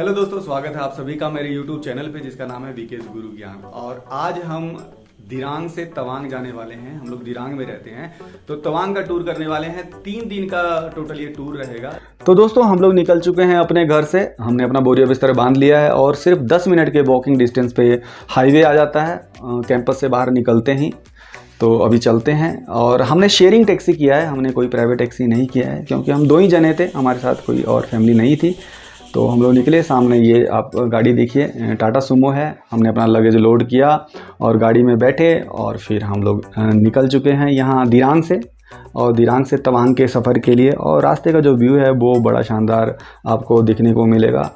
Hello दोस्तों, स्वागत है आप सभी का मेरे YouTube चैनल पे जिसका नाम है वीकेस गुरु ज्ञान। और आज हम दिरांग से तवांग जाने वाले हैं। हम लोग दिरांग में रहते हैं तो तवांग का टूर करने वाले हैं। 3 दिन का टोटल ये टूर रहेगा। तो दोस्तों हम लोग निकल चुके हैं अपने घर से। हमने अपना बोरिया बिस्तर बांध लिया है और सिर्फ 10 मिनट के वॉकिंग डिस्टेंस पे हाईवे आ जाता है कैंपस से बाहर निकलते ही। तो अभी चलते हैं और हमने शेयरिंग टैक्सी किया है, हमने कोई प्राइवेट टैक्सी नहीं किया है क्योंकि हम 2 ही जने थे, हमारे साथ कोई और फैमिली नहीं थी। तो हम लोग निकले। सामने ये आप गाड़ी देखिए, टाटा सुमो है। हमने अपना लगेज लोड किया और गाड़ी में बैठे और फिर हम लोग निकल चुके हैं यहाँ दिरांग से, और दिरांग से तवांग के सफ़र के लिए। और रास्ते का जो व्यू है वो बड़ा शानदार आपको दिखने को मिलेगा।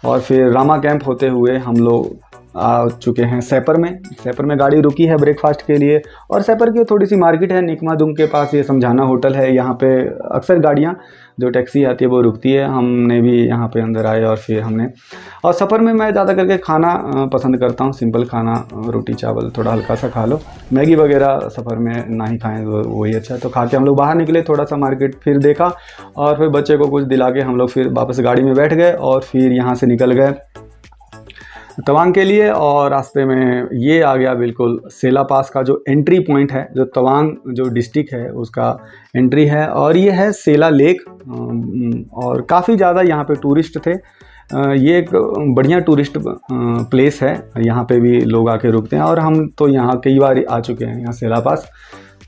और फिर रामा कैंप होते हुए हम लोग आ चुके हैं सैपर में। सैपर में गाड़ी रुकी है ब्रेकफास्ट के लिए। और सैपर की थोड़ी सी मार्केट है, निकमादुंग के पास ये समझाना होटल है। यहाँ पे अक्सर गाड़ियाँ जो टैक्सी आती है वो रुकती है। हमने भी यहाँ पे अंदर आए और फिर हमने, और सफ़र में मैं ज़्यादा करके खाना पसंद करता हूँ, सिंपल खाना, रोटी चावल थोड़ा हल्का सा खा लो। मैगी वगैरह सफ़र में ना ही खाएँ तो वही अच्छा। तो खा के हम लोग बाहर निकले, थोड़ा सा मार्केट फिर देखा और फिर बच्चे को कुछ दिला के हम लोग फिर वापस गाड़ी में बैठ गए और फिर यहाँ से निकल गए तवांग के लिए। और रास्ते में ये आ गया बिल्कुल सेला पास का जो एंट्री पॉइंट है, जो तवांग जो डिस्ट्रिक्ट है उसका एंट्री है। और ये है सेला लेक। और काफ़ी ज़्यादा यहाँ पे टूरिस्ट थे। ये एक बढ़िया टूरिस्ट प्लेस है, यहाँ पे भी लोग आके रुकते हैं। और हम तो यहाँ कई बार आ चुके हैं यहाँ सेला पास।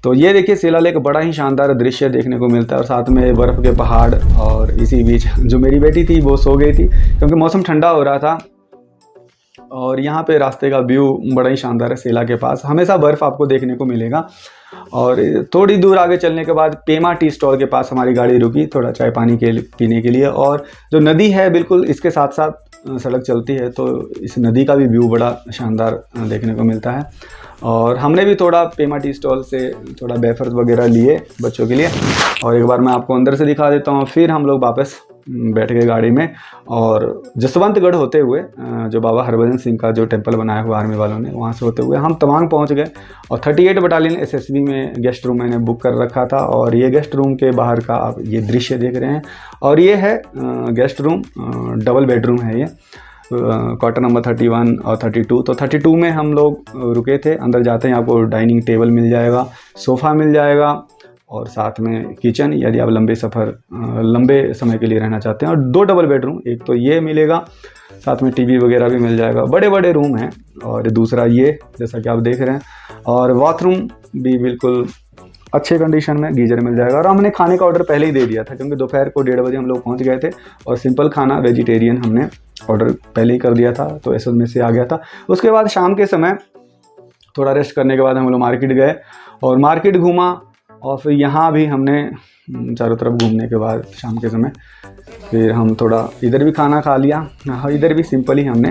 तो ये देखिए सेला लेक, बड़ा ही शानदार दृश्य देखने को मिलता है। और साथ में बर्फ़ के पहाड़। और इसी बीच जो मेरी बेटी थी वो सो गई थी क्योंकि मौसम ठंडा हो रहा था। और यहाँ पे रास्ते का व्यू बड़ा ही शानदार है। सेला के पास हमेशा बर्फ़ आपको देखने को मिलेगा। और थोड़ी दूर आगे चलने के बाद पेमा टी स्टॉल के पास हमारी गाड़ी रुकी थोड़ा चाय पानी के पीने के लिए। और जो नदी है बिल्कुल इसके साथ साथ सड़क चलती है, तो इस नदी का भी व्यू बड़ा शानदार देखने को मिलता है। और हमने भी थोड़ा पेमा टी स्टॉल से थोड़ा वेफर्स वगैरह लिए बच्चों के लिए। और एक बार मैं आपको अंदर से दिखा देता हूँ। फिर हम लोग वापस बैठ गए गाड़ी में और जसवंतगढ़ होते हुए, जो बाबा हरभजन सिंह का जो टेंपल बनाया हुआ आर्मी वालों ने, वहाँ से होते हुए हम तवांग पहुँच गए। और 38 बटालियन एसएसबी में गेस्ट रूम मैंने बुक कर रखा था। और ये गेस्ट रूम के बाहर का आप ये दृश्य देख रहे हैं। और ये है गेस्ट रूम, डबल बेडरूम है ये, क्वार्टर नंबर 31 और 32। तो 32 में हम लोग रुके थे। अंदर जाते हैं आपको डाइनिंग टेबल मिल जाएगा, सोफ़ा मिल जाएगा और साथ में किचन, यदि आप लंबे समय के लिए रहना चाहते हैं। और 2 डबल बेडरूम, एक तो ये मिलेगा, साथ में टीवी वगैरह भी मिल जाएगा। बड़े बड़े रूम हैं। और दूसरा ये जैसा कि आप देख रहे हैं। और बाथरूम भी बिल्कुल अच्छे कंडीशन में, गीजर मिल जाएगा। और हमने खाने का ऑर्डर पहले ही दे दिया था क्योंकि दोपहर को 1:30 बजे हम लोग पहुंच गए थे। और सिंपल खाना वेजिटेरियन हमने ऑर्डर पहले ही कर दिया था, तो ऐसे में से आ गया था। उसके बाद शाम के समय थोड़ा रेस्ट करने के बाद हम लोग मार्केट गए और मार्केट घूमा। और फिर यहाँ भी हमने चारों तरफ घूमने के बाद शाम के समय फिर हम थोड़ा इधर भी खाना खा लिया। हाँ, इधर भी सिंपल ही हमने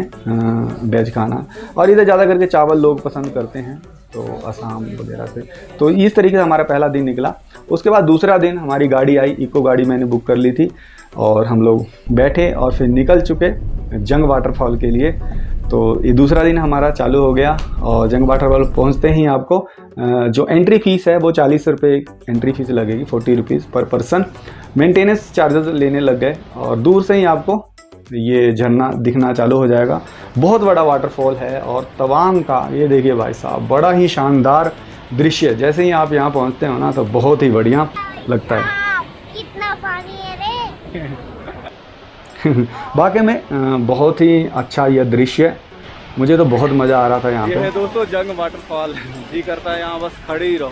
वेज खाना। और इधर ज़्यादा करके चावल लोग पसंद करते हैं, तो असम वगैरह से। तो इस तरीके से हमारा पहला दिन निकला। उसके बाद दूसरा दिन हमारी गाड़ी आई, इको गाड़ी मैंने बुक कर ली थी। और हम लोग बैठे और फिर निकल चुके जंग वाटरफॉल के लिए। तो ये दूसरा दिन हमारा चालू हो गया। और जंग वाटरफॉल पहुंचते ही आपको जो एंट्री फ़ीस है वो 40 रुपये एंट्री फ़ीस लगेगी, 40 रुपीज़ पर पर्सन। मेंटेनेंस चार्जेस लेने लग गए। और दूर से ही आपको ये झरना दिखना चालू हो जाएगा। बहुत बड़ा वाटरफॉल है। और तवांग का ये देखिए भाई साहब, बड़ा ही शानदार दृश्य। जैसे ही आप यहाँ पहुँचते हो ना तो बहुत ही बढ़िया लगता है। कितना पानी है रे। वाकई में बहुत ही अच्छा यह दृश्य, मुझे तो बहुत मज़ा आ रहा था यहाँ पे। ये है दोस्तों जंग वाटरफॉल। जी करता है यहाँ बस खड़े ही रहो।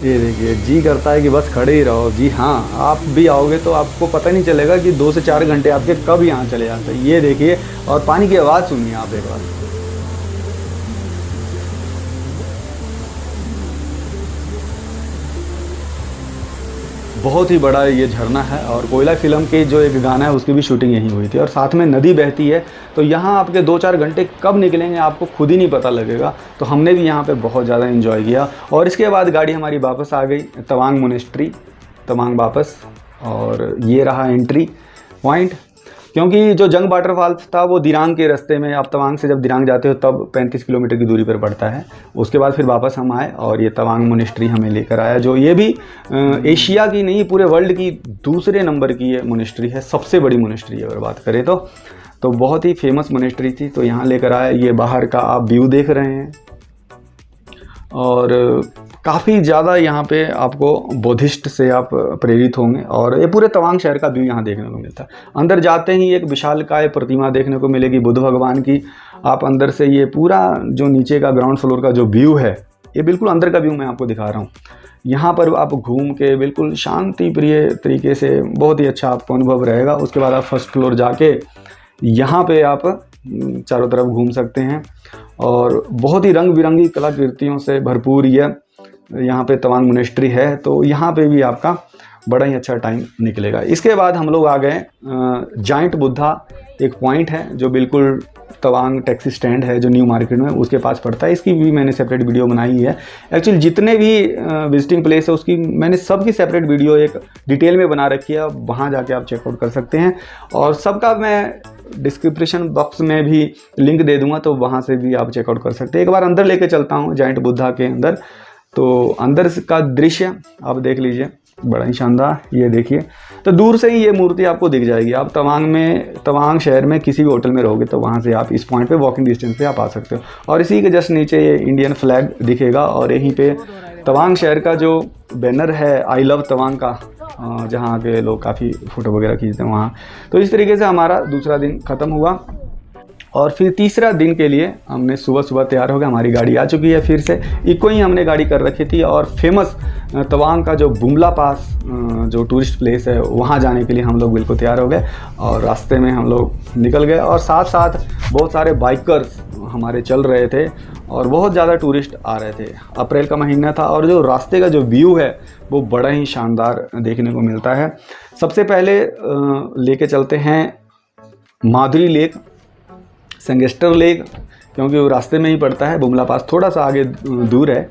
ये देखिए, जी करता है कि बस खड़े ही रहो। जी हाँ, आप भी आओगे तो आपको पता नहीं चलेगा कि 2 से 4 घंटे आपके कब यहाँ चले जाते हैं। ये देखिए, और पानी की आवाज़ सुनिए आप एक बार। बहुत ही बड़ा ये झरना है। और कोयला फिल्म के जो एक गाना है उसकी भी शूटिंग यहीं हुई थी। और साथ में नदी बहती है, तो यहाँ आपके 2-4 घंटे कब निकलेंगे आपको खुद ही नहीं पता लगेगा। तो हमने भी यहाँ पे बहुत ज़्यादा एंजॉय किया। और इसके बाद गाड़ी हमारी वापस आ गई तवांग मोनेस्ट्री, तवांग वापस। और ये रहा एंट्री पॉइंट। क्योंकि जो जंग वाटरफॉल्स था वो दिरांग के रास्ते में, आप तवांग से जब दिरांग जाते हो तब 35 किलोमीटर की दूरी पर पड़ता है। उसके बाद फिर वापस हम आए और ये तवांग मोनेस्ट्री हमें लेकर आया, जो ये भी एशिया की नहीं पूरे वर्ल्ड की दूसरे नंबर की ये मोनेस्ट्री है, सबसे बड़ी मोनेस्ट्री अगर बात करें तो बहुत ही फेमस मोनेस्ट्री थी। तो यहाँ लेकर आया, ये बाहर का आप व्यू देख रहे हैं और काफ़ी ज़्यादा यहाँ पे आपको बुद्धिस्ट से आप प्रेरित होंगे और ये पूरे तवांग शहर का व्यू यहाँ देखने को मिलता है। अंदर जाते ही एक विशालकाय प्रतिमा देखने को मिलेगी बुद्ध भगवान की। आप अंदर से ये पूरा जो नीचे का ग्राउंड फ्लोर का जो व्यू है, ये बिल्कुल अंदर का व्यू मैं आपको दिखा रहा हूँ। यहाँ पर आप घूम के बिल्कुल शांति प्रिय तरीके से बहुत ही अच्छा आपको अनुभव रहेगा। उसके बाद आप फर्स्ट फ्लोर जाके यहाँ पे आप चारों तरफ घूम सकते हैं और बहुत ही रंग बिरंगी कलाकृतियों से भरपूर यह यहाँ पे तवांग मोनेस्ट्री है। तो यहाँ पे भी आपका बड़ा ही अच्छा टाइम निकलेगा। इसके बाद हम लोग आ गए जाइंट बुद्धा, एक पॉइंट है जो बिल्कुल तवांग टैक्सी स्टैंड है जो न्यू मार्केट में उसके पास पड़ता है। इसकी भी मैंने सेपरेट वीडियो बनाई है। एक्चुअली जितने भी विजिटिंग प्लेस है उसकी मैंने सबकी सेपरेट वीडियो एक डिटेल में बना रखी है, वहाँ जाके आप चेकआउट कर सकते हैं और सबका मैं डिस्क्रिप्शन बॉक्स में भी लिंक दे दूंगा, तो वहाँ से भी आप चेकआउट कर सकते हैं। एक बार अंदर लेके चलता हूँ जाइंट बुद्धा के अंदर। तो अंदर का दृश्य आप देख लीजिए, बड़ा ही शानदार। ये देखिए, तो दूर से ही ये मूर्ति आपको दिख जाएगी। आप तवांग शहर में किसी भी होटल में रहोगे तो वहाँ से आप इस पॉइंट पे वॉकिंग डिस्टेंस पे आप आ सकते हो। और इसी के जस्ट नीचे ये इंडियन फ्लैग दिखेगा और यहीं पे तवांग शहर का जो बैनर है आई लव तवांग का, जहाँ के लोग काफ़ी फ़ोटो वगैरह खींचते हैं वहाँ। तो इस तरीके से हमारा दूसरा दिन ख़त्म हुआ और फिर तीसरा दिन के लिए हमने सुबह तैयार हो गए। हमारी गाड़ी आ चुकी है, फिर से इको ही हमने गाड़ी कर रखी थी और फेमस तवांग का जो बुमला पास जो टूरिस्ट प्लेस है वहाँ जाने के लिए हम लोग बिल्कुल तैयार हो गए और रास्ते में हम लोग निकल गए। और साथ साथ बहुत सारे बाइकर्स हमारे चल रहे थे और बहुत ज़्यादा टूरिस्ट आ रहे थे। अप्रैल का महीना था और जो रास्ते का जो व्यू है वो बड़ा ही शानदार देखने को मिलता है। सबसे पहले लेके चलते हैं माधुरी लेक, सेंगेस्टर लेक, क्योंकि वो रास्ते में ही पड़ता है। बुमला पास थोड़ा सा आगे दूर है।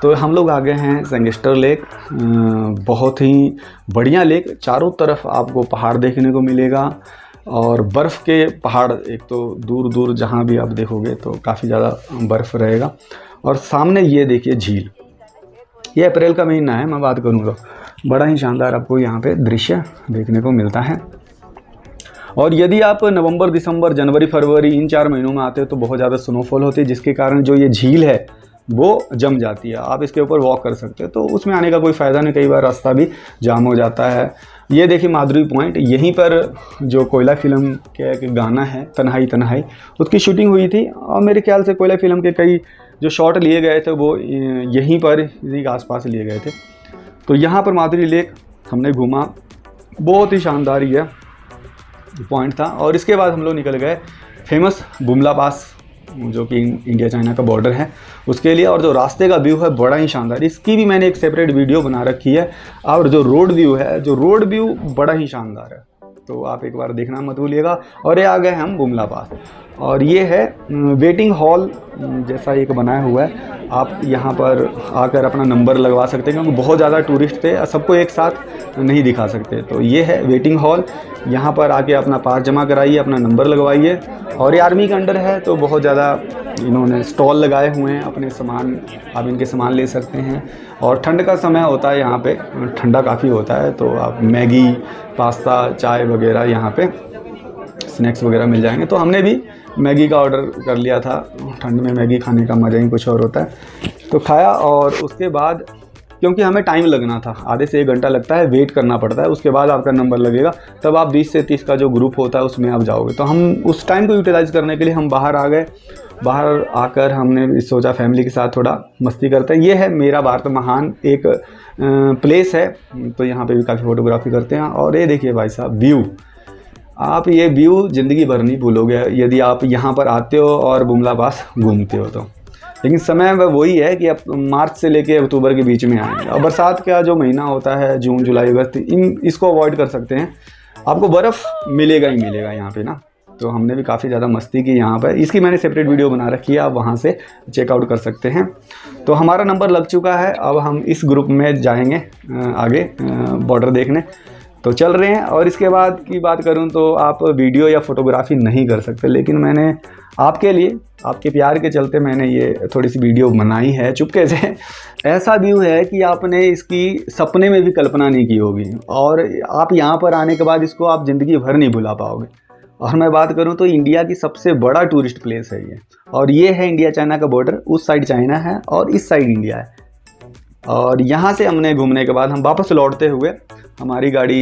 तो हम लोग आ गए हैं सेंगेस्टर लेक। बहुत ही बढ़िया लेक, चारों तरफ आपको पहाड़ देखने को मिलेगा और बर्फ़ के पहाड़, एक तो दूर दूर जहाँ भी आप देखोगे तो काफ़ी ज़्यादा बर्फ़ रहेगा। और सामने ये देखिए झील, ये अप्रैल का महीना है मैं बात करूँ तो बड़ा ही शानदार आपको यहाँ पे दृश्य देखने को मिलता है। और यदि आप नवंबर, दिसंबर, जनवरी, फरवरी इन 4 महीनों में आते हो तो बहुत ज़्यादा स्नोफॉल होती है, जिसके कारण जो ये झील है वो जम जाती है। आप इसके ऊपर वॉक कर सकते हो, तो उसमें आने का कोई फ़ायदा नहीं, कई बार रास्ता भी जाम हो जाता है। ये देखिए माधुरी पॉइंट, यहीं पर जो कोयला फिल्म के एक गाना है तन्हाई तन्हाई, उसकी शूटिंग हुई थी और मेरे ख्याल से कोयला फिल्म के कई जो शॉट लिए गए थे वो यहीं पर इसी के आसपास लिए गए थे। तो यहाँ पर माधुरी लेक हमने घूमा, बहुत ही शानदार ये पॉइंट था। और इसके बाद हम लोग निकल गए फेमस बुमला पास, जो कि इंडिया चाइना का बॉर्डर है, उसके लिए। और जो रास्ते का व्यू है बड़ा ही शानदार, इसकी भी मैंने एक सेपरेट वीडियो बना रखी है। और जो रोड व्यू है, जो रोड व्यू बड़ा ही शानदार है, तो आप एक बार देखना मत भूलिएगा। और ये आ गए हम बुमला पास और ये है वेटिंग हॉल जैसा एक बनाया हुआ है। आप यहाँ पर आकर अपना नंबर लगवा सकते हैं, क्योंकि बहुत ज़्यादा टूरिस्ट थे, सबको एक साथ नहीं दिखा सकते। तो ये है वेटिंग हॉल, यहाँ पर आके अपना पास जमा कराइए, अपना नंबर लगवाइए। और ये आर्मी के अंडर है तो बहुत ज़्यादा इन्होंने स्टॉल लगाए हुए हैं, अपने सामान, आप इनके सामान ले सकते हैं। और ठंड का समय होता है, यहाँ पे ठंडा काफ़ी होता है, तो आप मैगी, पास्ता, चाय वगैरह यहाँ पे स्नैक्स वगैरह मिल जाएंगे। तो हमने भी मैगी का ऑर्डर कर लिया था, ठंड में मैगी खाने का मज़ा ही कुछ और होता है। तो खाया और उसके बाद क्योंकि हमें टाइम लगना था, आधे से 1 घंटा लगता है, वेट करना पड़ता है, उसके बाद आपका नंबर लगेगा, तब आप 20 से 30 का जो ग्रुप होता है उसमें आप जाओगे। तो हम उस टाइम को यूटिलाइज़ करने के लिए हम बाहर आ गए। बाहर आकर हमने सोचा फैमिली के साथ थोड़ा मस्ती करते हैं। ये है मेरा भारत महान एक प्लेस है, तो यहाँ पे भी काफ़ी फ़ोटोग्राफी करते हैं। और ये देखिए भाई साहब व्यू, आप ये व्यू ज़िंदगी भर नहीं भूलोगे यदि आप यहाँ पर आते हो और बुमला पास घूमते हो तो। लेकिन समय वह वही है कि अब मार्च से लेके अक्टूबर के बीच में आएंगे। और बरसात का जो महीना होता है, जून, जुलाई, अगस्त, इसको अवॉइड कर सकते हैं। आपको बर्फ़ मिलेगा ही मिलेगा यहाँ पे ना। तो हमने भी काफ़ी ज़्यादा मस्ती की यहाँ पर, इसकी मैंने सेपरेट वीडियो बना रखी है, आप वहाँ से चेकआउट कर सकते हैं। तो हमारा नंबर लग चुका है, अब हम इस ग्रुप में जाएंगे आगे बॉर्डर देखने। तो चल रहे हैं। और इसके बाद की बात करूं तो आप वीडियो या फोटोग्राफी नहीं कर सकते, लेकिन मैंने आपके लिए, आपके प्यार के चलते मैंने ये थोड़ी सी वीडियो बनाई है चुपके से। ऐसा व्यू है कि आपने इसकी सपने में भी कल्पना नहीं की होगी, और आप यहाँ पर आने के बाद इसको आप ज़िंदगी भर नहीं भुला पाओगे। और मैं बात करूं तो इंडिया की सबसे बड़ा टूरिस्ट प्लेस है ये, और ये है इंडिया चाइना का बॉर्डर। उस साइड चाइना है और इस साइड इंडिया है। और यहाँ से हमने घूमने के बाद हम वापस लौटते हुए हमारी गाड़ी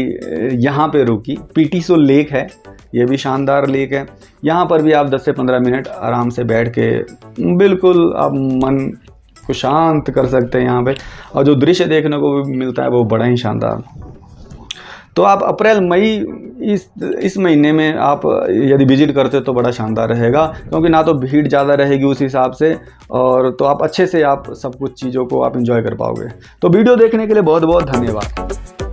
यहाँ पे रुकी। पीटीसो लेक है, ये भी शानदार लेक है। यहाँ पर भी आप 10 से 15 मिनट आराम से बैठ के बिल्कुल आप मन को शांत कर सकते हैं यहाँ पे, और जो दृश्य देखने को भी मिलता है वो बड़ा ही शानदार। तो आप अप्रैल मई इस महीने में आप यदि विजिट करते तो बड़ा शानदार रहेगा, क्योंकि ना तो भीड़ ज़्यादा रहेगी उस हिसाब से, और तो आप अच्छे से आप सब कुछ चीज़ों को आप एंजॉय कर पाओगे। तो वीडियो देखने के लिए बहुत बहुत धन्यवाद।